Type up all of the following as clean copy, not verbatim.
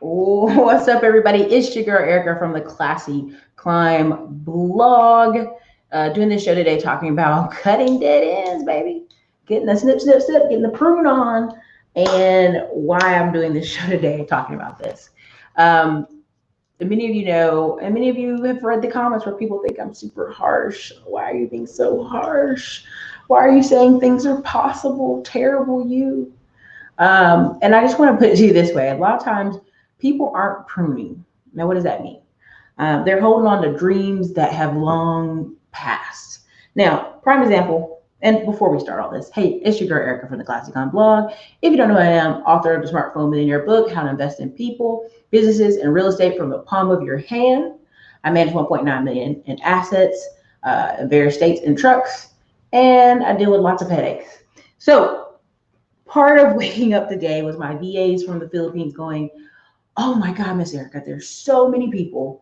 Oh, what's up, everybody? It's your girl Erica from the Classy Climb blog. Doing this show today talking about cutting dead ends, baby. Getting the snip, snip, snip, getting the prune on, and why I'm doing this show today talking about this. Um, Many of you know, and many of you have read the comments where people think I'm super harsh. Why are you being so harsh? Why are you saying things are possible? Terrible you. And I just want to put it to you this way. A lot of times people aren't pruning. Now, what does that mean? They're holding on to dreams that have long passed. Now, prime example, and before we start all this, hey, it's your girl Erica from the Classic On blog. If you don't know who I am, author of the Smartphone Millionaire book, How to Invest in People, Businesses, and Real Estate from the Palm of Your Hand. I manage 1.9 million in assets in various states and trucks, and I deal with lots of headaches. So part of waking up today was my VAs from the Philippines going, oh my God, Miss Erica, there's so many people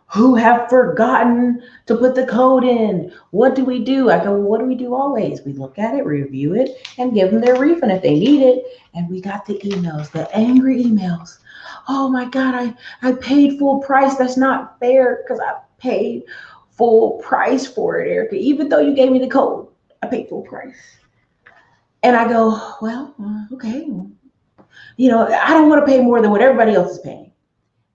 who have forgotten to put the code in. What do we do? I go, well, what do we do always? We look at it, review it, and give them their refund if they need it. And we got the emails, the angry emails. Oh my God, I paid full price. That's not fair because I paid full price for it, Erica. Even though you gave me the code, I paid full price. And I go, well, okay. I don't want to pay more than what everybody else is paying.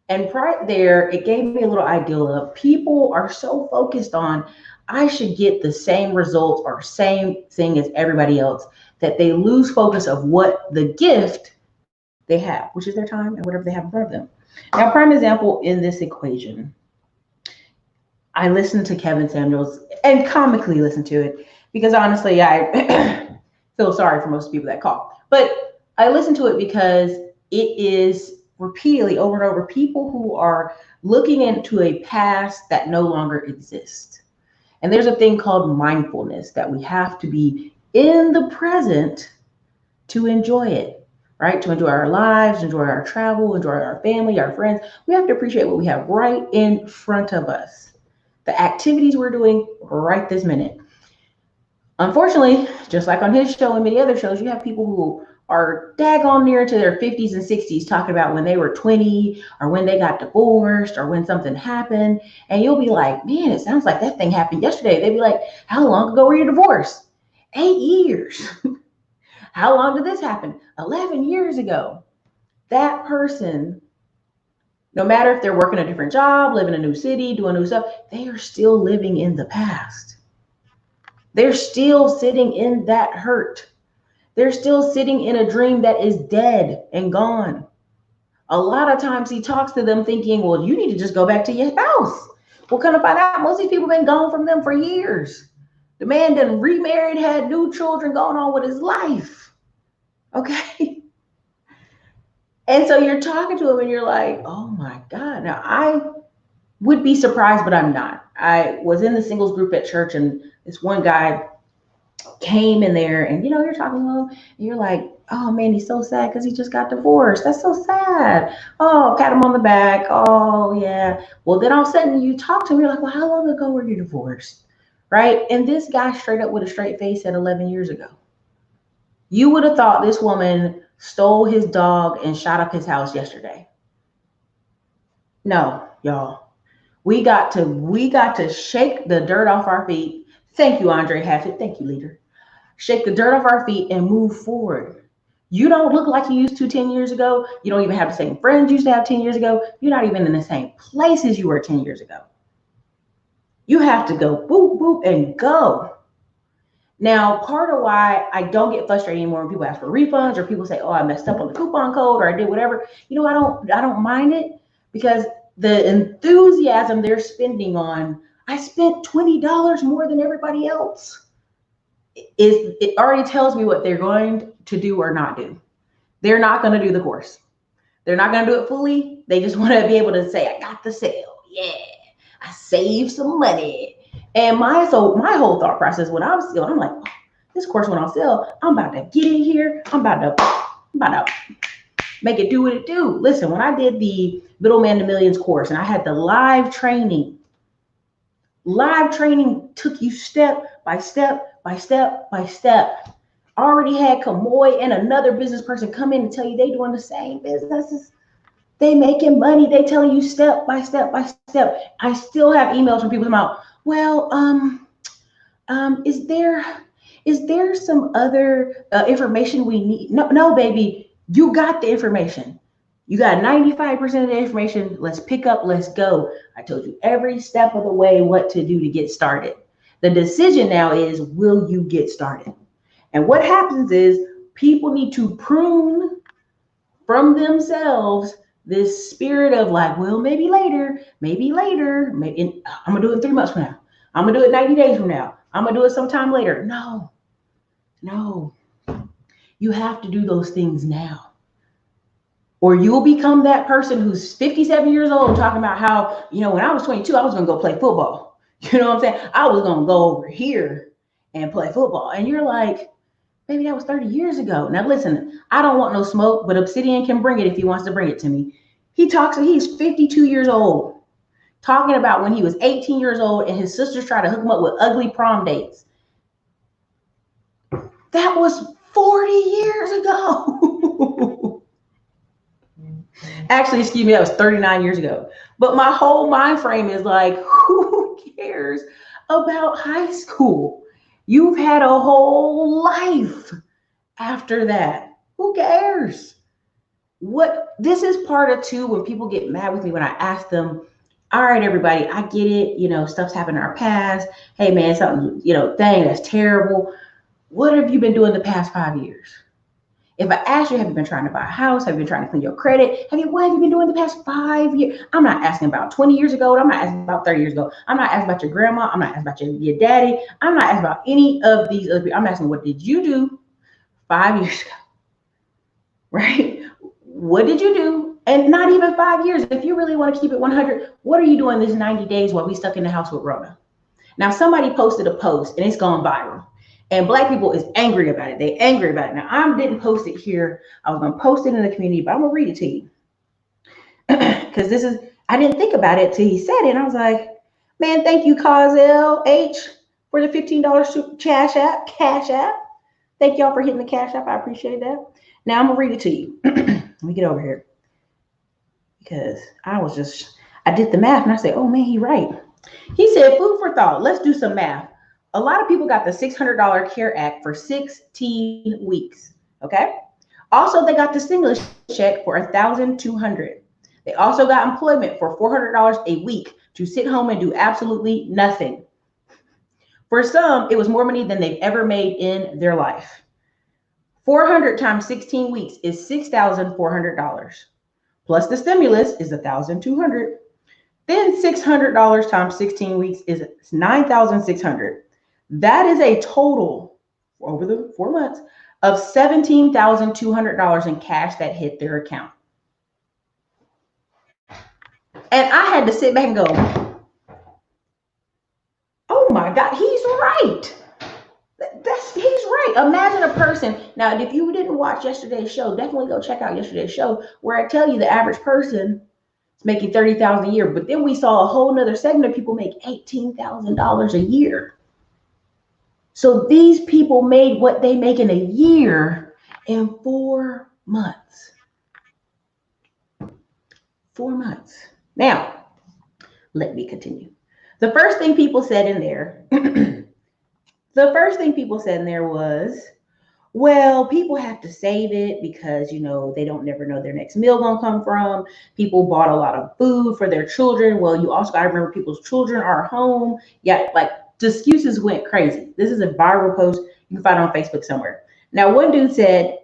And right there, it gave me a little ideal of people are so focused on, I should get the same results or same thing as everybody else, that they lose focus of what the gift they have, which is their time and whatever they have in front of them. Now, prime example in this equation, I listened to Kevin Samuels and comically listened to it because honestly, I feel sorry for most people that call. But I listen to it because it is repeatedly over and over people who are looking into a past that no longer exists. And there's a thing called mindfulness that we have to be in the present to enjoy it, right? To enjoy our lives, enjoy our travel, enjoy our family, our friends. We have to appreciate what we have right in front of us, the activities we're doing right this minute. Unfortunately, just like on his show and many other shows, you have people who are daggone near to their 50s and 60s talking about when they were 20 or when they got divorced or when something happened. And you'll be like, man, it sounds like that thing happened yesterday. They'd be like, how long ago were you divorced? 8 years. How long did this happen? 11 years ago. That person, no matter if they're working a different job, living in a new city, doing new stuff, they are still living in the past. They're still sitting in that hurt. They're still sitting in a dream that is dead and gone. A lot of times he talks to them thinking, well, you need to just go back to your spouse. Well, come to find out, most of these people have been gone from them for years. The man done remarried, had new children going on with his life. Okay. And so you're talking to him and you're like, oh my God. Now I would be surprised, but I'm not. I was in the singles group at church and this one guy came in there and you're talking to him and you're like, oh man, he's so sad because he just got divorced. That's so sad. Oh, pat him on the back. Oh yeah. Well, then all of a sudden you talk to him, you're like, well, how long ago were you divorced? Right? And this guy straight up with a straight face said 11 years ago. You would have thought this woman stole his dog and shot up his house yesterday. No, y'all. We got to shake the dirt off our feet. Thank you, Andre Hatchett. Thank you, leader. Shake the dirt off our feet and move forward. You don't look like you used to 10 years ago. You don't even have the same friends you used to have 10 years ago. You're not even in the same place as you were 10 years ago. You have to go boop, boop, and go. Now, part of why I don't get frustrated anymore when people ask for refunds or people say, oh, I messed up on the coupon code or I did whatever. I don't mind it because the enthusiasm they're spending on, I spent $20 more than everybody else. It already tells me what they're going to do or not do. They're not going to do the course. They're not going to do it fully. They just want to be able to say, I got the sale. Yeah, I saved some money. And my whole thought process when I was still, I'm like, oh, this course went on sale. I'm about to get in here. I'm about to make it do what it do. Listen, when I did the Middleman to Millions course and I had the live training took you step by step by step by step. Already had Kamoy and another business person come in and tell you they doing the same businesses. They making money. They telling you step by step by step. I still have emails from people about, well, is there some other information we need? No, no, baby, you got the information. You got 95% of the information. Let's pick up, let's go. I told you every step of the way what to do to get started. The decision now is, will you get started? And what happens is people need to prune from themselves this spirit of like, well, maybe later, maybe I'm gonna do it in 3 months from now. I'm gonna do it 90 days from now. I'm gonna do it sometime later. No, no, you have to do those things now. Or you'll become that person who's 57 years old talking about how, when I was 22, I was gonna go play football. You know what I'm saying? I was gonna go over here and play football. And you're like, maybe that was 30 years ago. Now listen, I don't want no smoke, but Obsidian can bring it if he wants to bring it to me. He's 52 years old, talking about when he was 18 years old and his sisters tried to hook him up with ugly prom dates. That was 40 years ago. Actually, excuse me, that was 39 years ago. But my whole mind frame is like, who cares about high school? You've had a whole life after that. Who cares? This is part of too when people get mad with me when I ask them, all right, everybody, I get it, stuff's happened in our past. Hey man, something, dang, that's terrible. What have you been doing the past 5 years? If I ask you, have you been trying to buy a house? Have you been trying to clean your credit? What have you been doing the past 5 years? I'm not asking about 20 years ago. I'm not asking about 30 years ago. I'm not asking about your grandma. I'm not asking about your daddy. I'm not asking about any of these other people. I'm asking, what did you do 5 years ago? Right? What did you do? And not even 5 years. If you really want to keep it 100, what are you doing this 90 days while we stuck in the house with Rona? Now, somebody posted a post and it's gone viral. And Black people is angry about it. They angry about it. Now, I didn't post it here. I was going to post it in the community, but I'm going to read it to you. Because I didn't think about it till he said it. And I was like, man, thank you, Cazel H, for the $15 Cash App. Thank y'all for hitting the Cash App. I appreciate that. Now, I'm going to read it to you. Let me get over here. Because I did the math and I said, oh man, he's right. He said, food for thought. Let's do some math. A lot of people got the $600 CARE Act for 16 weeks. Okay. Also, they got the stimulus check for $1,200. They also got employment for $400 a week to sit home and do absolutely nothing. For some, it was more money than they've ever made in their life. 400 times 16 weeks is $6,400. Plus the stimulus is $1,200. Then $600 times 16 weeks is $9,600. That is a total over the 4 months of $17,200 in cash that hit their account. And I had to sit back and go, oh my God, he's right. He's right. Imagine a person. Now, if you didn't watch yesterday's show, definitely go check out yesterday's show where I tell you the average person is making $30,000 a year. But then we saw a whole nother segment of people make $18,000 a year. So these people made what they make in a year in 4 months. 4 months. Now, let me continue. The first thing people said in there, was, well, people have to save it because, they don't never know their next meal gonna come from. People bought a lot of food for their children. Well, you also gotta remember people's children are home. Yeah, like the excuses went crazy. This is a viral post. You can find it on Facebook somewhere. Now, one dude said,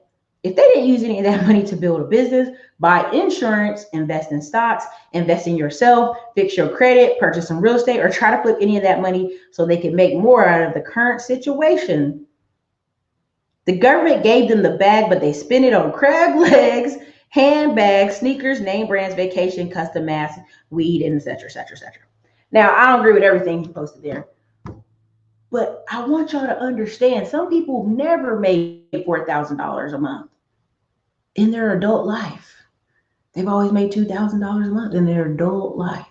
if they didn't use any of that money to build a business, buy insurance, invest in stocks, invest in yourself, fix your credit, purchase some real estate, or try to flip any of that money so they can make more out of the current situation. The government gave them the bag, but they spent it on crab legs, handbags, sneakers, name brands, vacation, custom masks, weed, and et cetera, et cetera, et cetera. Now, I don't agree with everything he posted there, but I want y'all to understand some people never made $4,000 a month in their adult life. They've always made $2,000 a month in their adult life.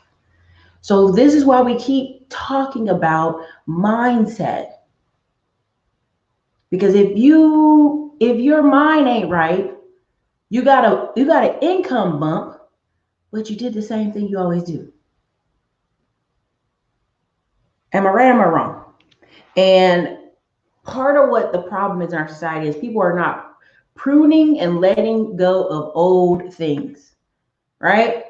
So this is why we keep talking about mindset. Because if your mind ain't right, you got an income bump, but you did the same thing you always do. Am I right? Am I wrong? And part of what the problem is in our society is people are not pruning and letting go of old things, right?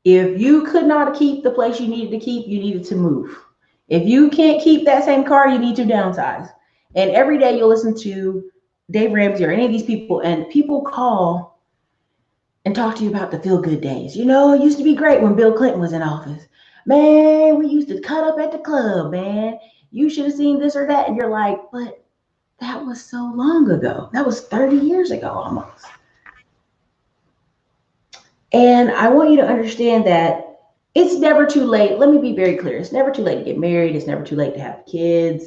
If you could not keep the place you needed to keep, you needed to move. If you can't keep that same car, you need to downsize. And every day you'll listen to Dave Ramsey or any of these people, and people call and talk to you about the feel good days. You know, it used to be great when Bill Clinton was in office. Man, we used to cut up at the club, man. You should have seen this or that. And you're like, but that was so long ago. That was 30 years ago almost. And I want you to understand that it's never too late. Let me be very clear. It's never too late to get married. It's never too late to have kids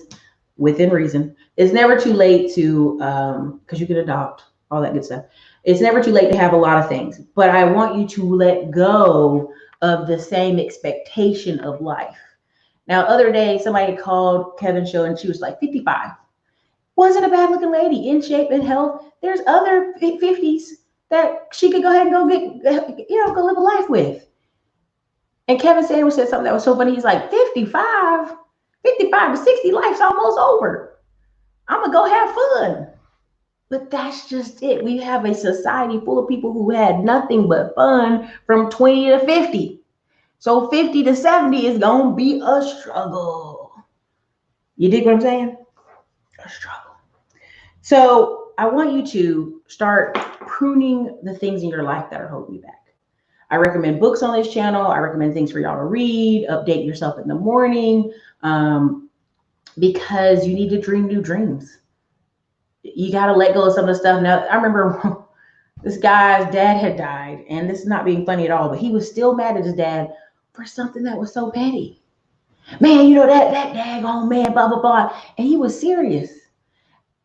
within reason. It's never too late to, because you can adopt, all that good stuff. It's never too late to have a lot of things. But I want you to let go of the same expectation of life. Now, other day, somebody called Kevin's show and she was like 55. Wasn't a bad looking lady, in shape and health. There's other 50s that she could go ahead and go get, go live a life with. And Kevin Samuels said something that was so funny. He's like, 55 to 60, life's almost over. I'm going to go have fun. But that's just it. We have a society full of people who had nothing but fun from 20 to 50. So 50 to 70 is going to be a struggle. You dig what I'm saying? A struggle. So I want you to start pruning the things in your life that are holding you back. I recommend books on this channel. I recommend things for y'all to read, update yourself in the morning, because you need to dream new dreams. You got to let go of some of the stuff. Now, I remember this guy's dad had died, and this is not being funny at all, but he was still mad at his dad for something that was so petty. Man, you know, that daggone man, blah, blah, blah. And he was serious.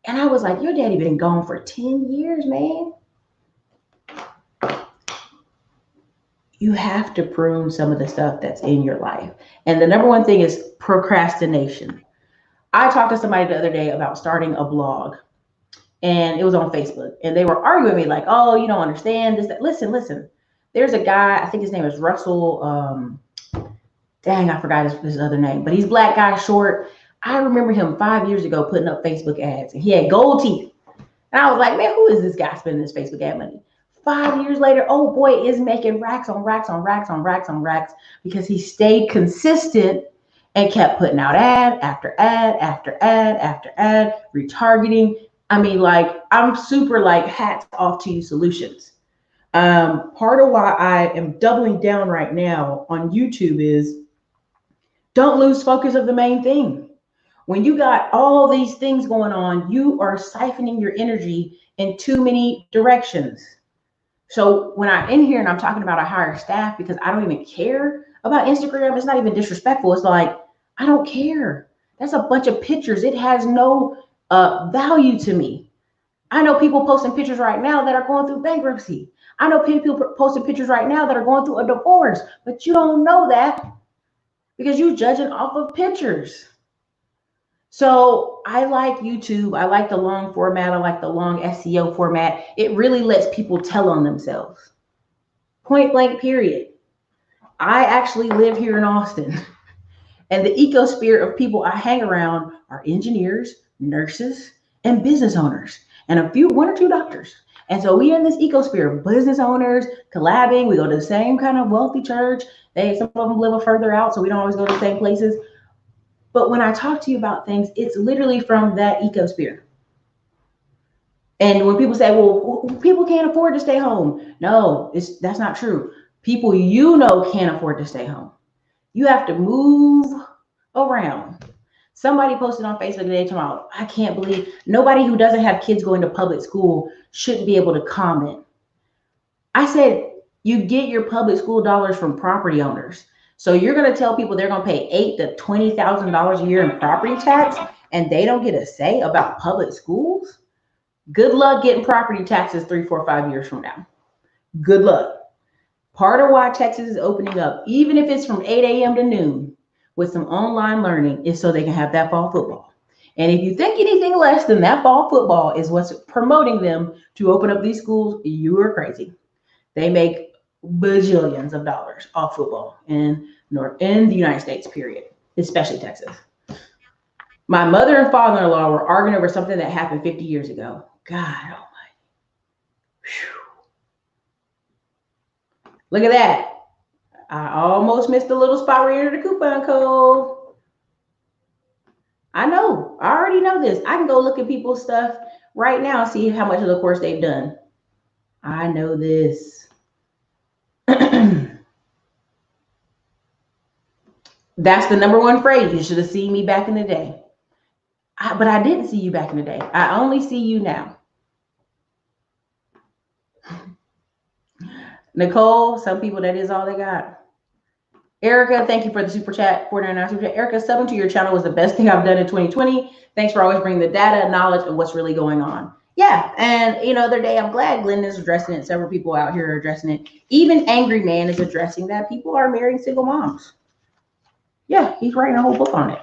And I was like, your daddy been gone for 10 years, man. You have to prune some of the stuff that's in your life. And the number one thing is procrastination. I talked to somebody the other day about starting a blog, and it was on Facebook, and they were arguing with me like, oh, you don't understand this. That. Listen. There's a guy, I think his name is Russell. Dang, I forgot his other name, but he's black guy, short. I remember him 5 years ago putting up Facebook ads, and he had gold teeth. And I was like, man, who is this guy spending this Facebook ad money? 5 years later, oh boy, is making racks on racks on racks on racks on racks because he stayed consistent and kept putting out ad after ad after ad after ad, retargeting. I mean, like, I'm super like hats off to you, Solutions. Part of why I am doubling down right now on YouTube is don't lose focus of the main thing. When you got all these things going on, you are siphoning your energy in too many directions. So when I'm in here and I'm talking about a higher staff because I don't even care about Instagram, it's not even disrespectful. It's like, I don't care. That's a bunch of pictures. It has no value to me. I know people posting pictures right now that are going through bankruptcy. I know people posting pictures right now that are going through a divorce, but you don't know that because you're judging off of pictures. So I like YouTube. I like the long format. I like the long SEO format. It really lets people tell on themselves. Point blank, period. I actually live here in Austin, and the ecosphere of people I hang around are engineers, nurses, and business owners, and one or two doctors. And so we in this ecosphere of business owners collabing. We go to the same kind of wealthy church. Some of them live further out, so we don't always go to the same places. But when I talk to you about things, it's literally from that ecosphere. And when people say, well, people can't afford to stay home. No, that's not true. People can't afford to stay home. You have to move around. Somebody posted on Facebook today tomorrow, I can't believe nobody who doesn't have kids going to public school shouldn't be able to comment. I said, you get your public school dollars from property owners. So you're going to tell people they're going to pay $8,000 to $20,000 a year in property tax, and they don't get a say about public schools? Good luck getting property taxes 3, 4, 5 years from now. Good luck. Part of why Texas is opening up, even if it's from 8 a.m. to noon with some online learning, is so they can have that fall football. And if you think anything less than that fall football is what's promoting them to open up these schools, you are crazy. They make bajillions of dollars off football in the United States, period, especially Texas. My mother and father-in-law were arguing over something that happened 50 years ago. God almighty. Look at that. I almost missed the little spot where you entered the coupon code. I know. I already know this. I can go look at people's stuff right now and see how much of the course they've done. I know this. That's the number one phrase. You should have seen me back in the day. But I didn't see you back in the day. I only see you now. Nicole, some people, that is all they got. Erica, thank you for the super chat, 499 super chat. Erica, subbing to your channel was the best thing I've done in 2020. Thanks for always bringing the data, knowledge, and what's really going on. Yeah, and the other day, I'm glad Glenn is addressing it. Several people out here are addressing it. Even Angry Man is addressing that people are marrying single moms. Yeah, he's writing a whole book on it.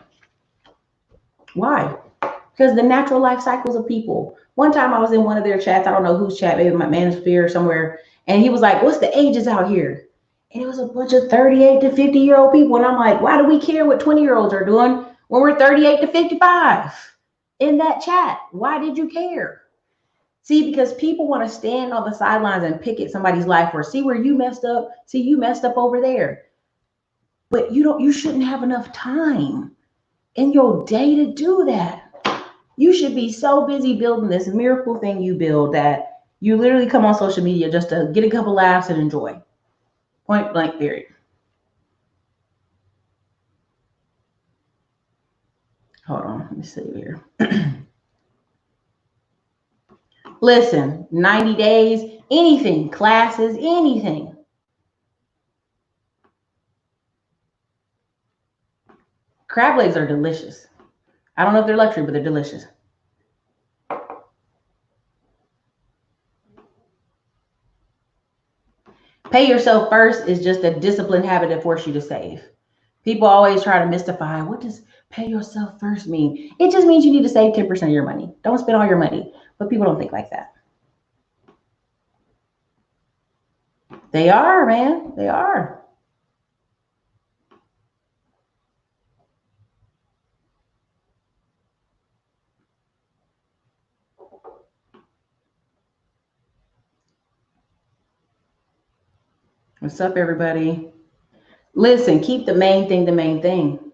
Why? Because the natural life cycles of people. One time I was in one of their chats, I don't know whose chat, maybe my manosphere or somewhere, and he was like, what's the ages out here? And it was a bunch of 38 to 50-year-old people. And I'm like, why do we care what 20-year-olds are doing when we're 38 to 55 in that chat? Why did you care? See, because people want to stand on the sidelines and pick at somebody's life or see where you messed up. See, you messed up over there. But you shouldn't have enough time in your day to do that. You should be so busy building this miracle thing you build that you literally come on social media just to get a couple laughs and enjoy. Point blank, period. Hold on, let me see here. Listen, 90 days, anything, classes, anything. Crab legs are delicious. I don't know if they're luxury, but they're delicious. Pay yourself first is just a disciplined habit that forces you to save. People always try to mystify, what does pay yourself first mean? It just means you need to save 10% of your money. Don't spend all your money. But people don't think like that. They are, man. They are. What's up, everybody? Listen, keep the main thing the main thing.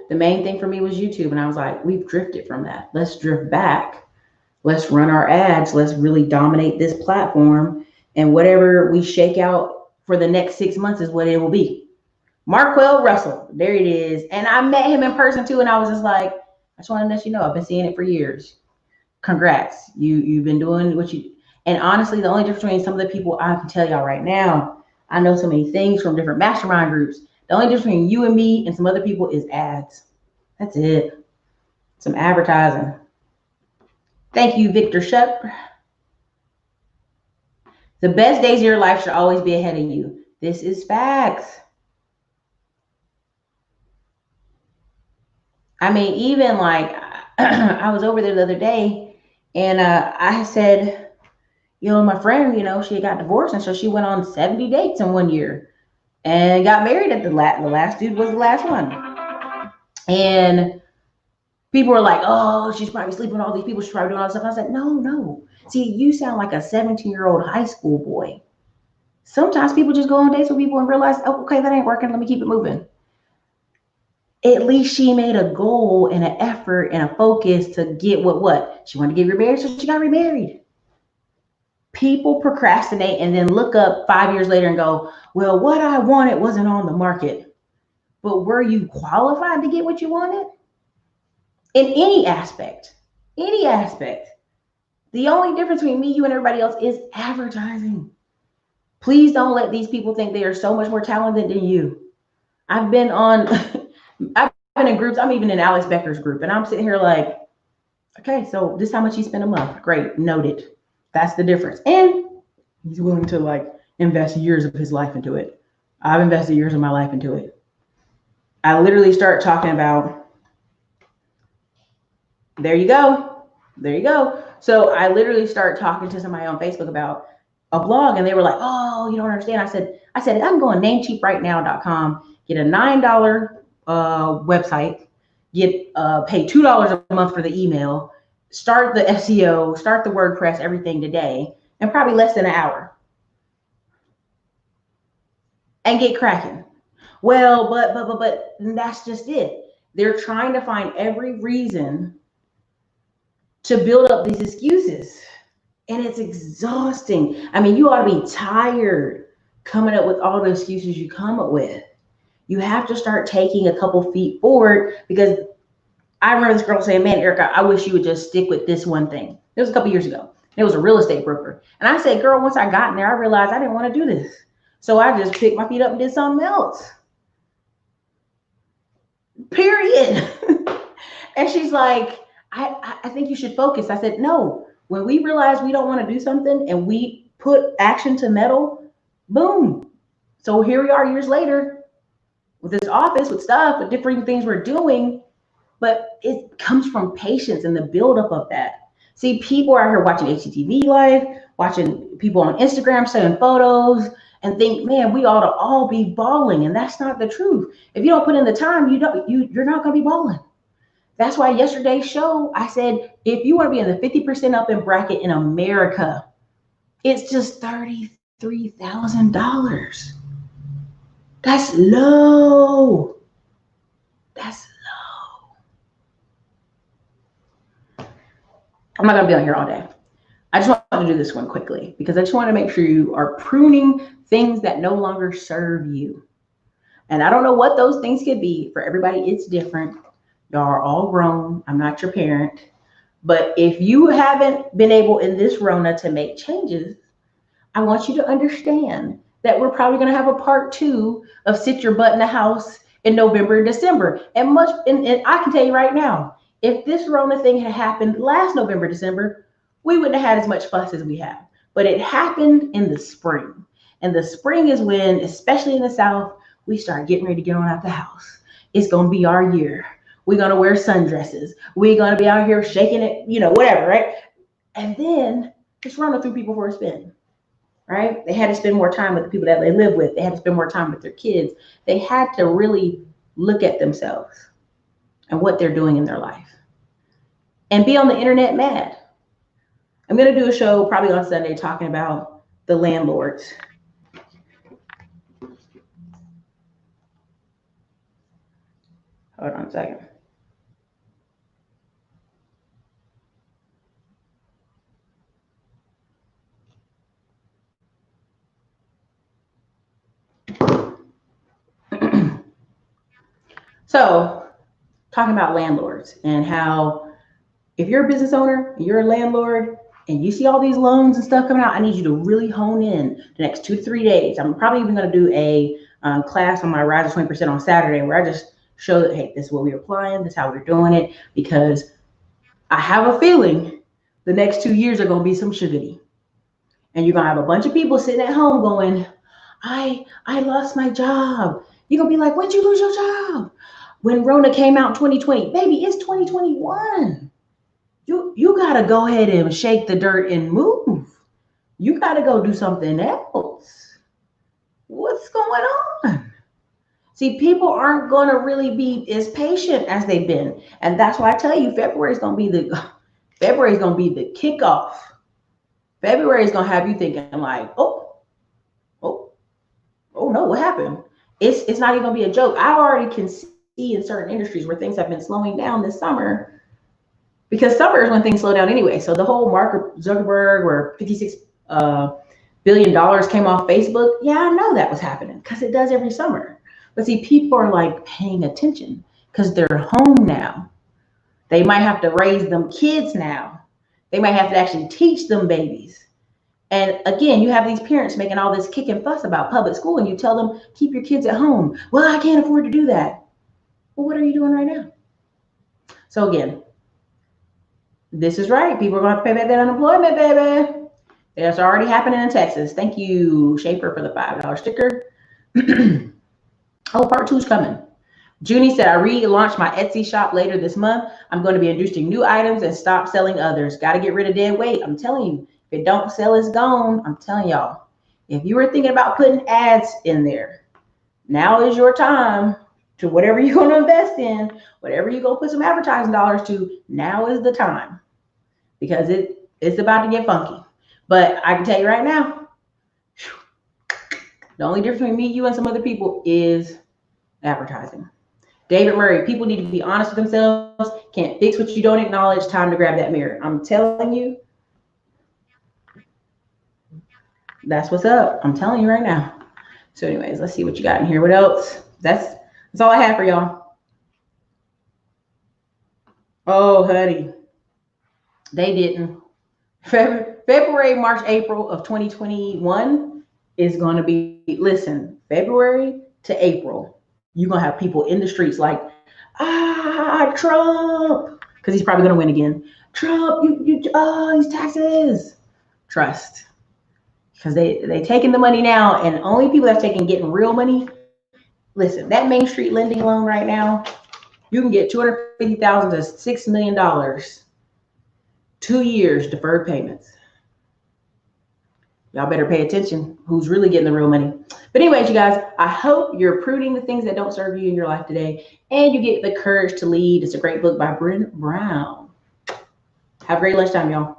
The main thing for me was YouTube. And I was like, we've drifted from that. Let's drift back. Let's run our ads. Let's really dominate this platform. And whatever we shake out for the next 6 months is what it will be. Marquell Russell. There it is. And I met him in person too. And I was just like, I just want to let you know, I've been seeing it for years. Congrats. You've been doing what you, and honestly, the only difference between some of the people I can tell y'all right now, I know so many things from different mastermind groups. The only difference between you and me and some other people is ads. That's it. Some advertising. Thank you, Victor Shep. The best days of your life should always be ahead of you. This is facts. I mean, even like, I was over there the other day and I said, my friend, she got divorced. And so she went on 70 dates in 1 year and got married at the last dude was the last one. And people were like, oh, she's probably sleeping with all these people. She's probably doing all this stuff. I said, no. See, you sound like a 17-year-old high school boy. Sometimes people just go on dates with people and realize, oh, okay, that ain't working. Let me keep it moving. At least she made a goal and an effort and a focus to get what? She wanted to get remarried, so she got remarried. People procrastinate and then look up 5 years later and go, well, what I wanted wasn't on the market. But were you qualified to get what you wanted? In any aspect. The only difference between me, you, and everybody else is advertising. Please don't let these people think they are so much more talented than you. I've been in groups. I'm even in Alex Becker's group, and I'm sitting here like, okay, so this is how much he spent a month. Great, noted. That's the difference. And he's willing to invest years of his life into it. I've invested years of my life into it. I literally start talking about, there you go. So I literally start talking to somebody on Facebook about, a blog, and they were like, oh, you don't understand. I said, I'm going namecheaprightnow.com, get a $9 website, get pay $2 a month for the email, start the SEO, start the WordPress, everything today, and probably less than an hour. And get cracking. Well, but that's just it. They're trying to find every reason to build up these excuses. And it's exhausting. I mean, you ought to be tired coming up with all the excuses you come up with. You have to start taking a couple feet forward, because I remember this girl saying, man, Erica, I wish you would just stick with this one thing. It was a couple years ago. It was a real estate broker. And I said, girl, once I got in there, I realized I didn't want to do this. So I just picked my feet up and did something else. Period. And she's like, I think you should focus. I said, no, when we realize we don't want to do something and we put action to metal, boom. So here we are years later with this office, with stuff, with different things we're doing, but it comes from patience and the buildup of that. See, people are here watching HGTV Live, watching people on Instagram sending photos, and think, man, we ought to all be balling, and that's not the truth. If you don't put in the time, you're not going to be balling. That's why yesterday's show, I said, if you want to be in the 50% up in bracket in America, it's just $33,000. That's low. That's low. I'm not going to be on here all day. I just want to do this one quickly because I just want to make sure you are pruning things that no longer serve you. And I don't know what those things could be. For everybody, it's different. Y'all are all grown. I'm not your parent. But if you haven't been able in this Rona to make changes, I want you to understand that we're probably going to have a part 2 of Sit Your Butt in the House in November and December. And I can tell you right now, if this Rona thing had happened last November, December, we wouldn't have had as much fuss as we have. But it happened in the spring. And the spring is when, especially in the South, we start getting ready to get on out the house. It's going to be our year. We're going to wear sundresses. We're going to be out here shaking it, whatever, right? And then just Rona threw people for a spin, right? They had to spend more time with the people that they live with. They had to spend more time with their kids. They had to really look at themselves and what they're doing in their life and be on the internet mad. I'm going to do a show probably on Sunday talking about the landlords. Hold on a second. So, talking about landlords and how if you're a business owner, you're a landlord, and you see all these loans and stuff coming out, I need you to really hone in the next 2 to 3 days. I'm probably even going to do a class on my Rise to 20% on Saturday where I just show that, hey, this is what we're applying, this is how we're doing it, because I have a feeling the next 2 years are going to be some sugary. And you're going to have a bunch of people sitting at home going, I lost my job. You're going to be like, when'd you lose your job? When Rona came out in 2020, baby, it's 2021. You got to go ahead and shake the dirt and move. You got to go do something else. What's going on? See, people aren't going to really be as patient as they've been. And that's why I tell you, February is going to be the kickoff. February is going to have you thinking like, oh no, what happened? It's not even going to be a joke. I already can see in certain industries where things have been slowing down this summer, because summer is when things slow down anyway. So the whole Mark Zuckerberg, where $56 billion came off Facebook, yeah, I know that was happening because it does every summer. But see, people are like paying attention because they're home now. They might have to raise them kids now. They might have to actually teach them babies. And again, you have these parents making all this kick and fuss about public school, and you tell them, keep your kids at home. Well, I can't afford to do that. Well, what are you doing right now? So again, this is right. People are going to have to pay back that unemployment, baby. It's already happening in Texas. Thank you, Schaefer, for the $5 sticker. Oh, part 2 is coming. Junie said, I relaunched my Etsy shop later this month. I'm going to be introducing new items and stop selling others. Got to get rid of dead weight. I'm telling you, If it don't sell, it's gone. I'm telling y'all. If you were thinking about putting ads in there, now is your time to whatever you're going to invest in, whatever you're going to put some advertising dollars to, now is the time, because it's about to get funky. But I can tell you right now, the only difference between me, you, and some other people is advertising. David Murray, people need to be honest with themselves. Can't fix what you don't acknowledge. Time to grab that mirror. I'm telling you, that's what's up. I'm telling you right now. So anyways, let's see what you got in here. What else? That's all I have for y'all. Oh, honey, they didn't. February, March, April of 2021 is going to be, listen, February to April, you're going to have people in the streets like, Trump, because he's probably going to win again. Trump, these taxes. Trust. Because they taking the money now, and only people that's getting real money. Listen, that Main Street lending loan right now, you can get $250,000 to $6 million, 2 years deferred payments. Y'all better pay attention who's really getting the real money. But anyways, you guys, I hope you're pruning the things that don't serve you in your life today, and you get the courage to lead. It's a great book by Brene Brown. Have a great lunchtime, y'all.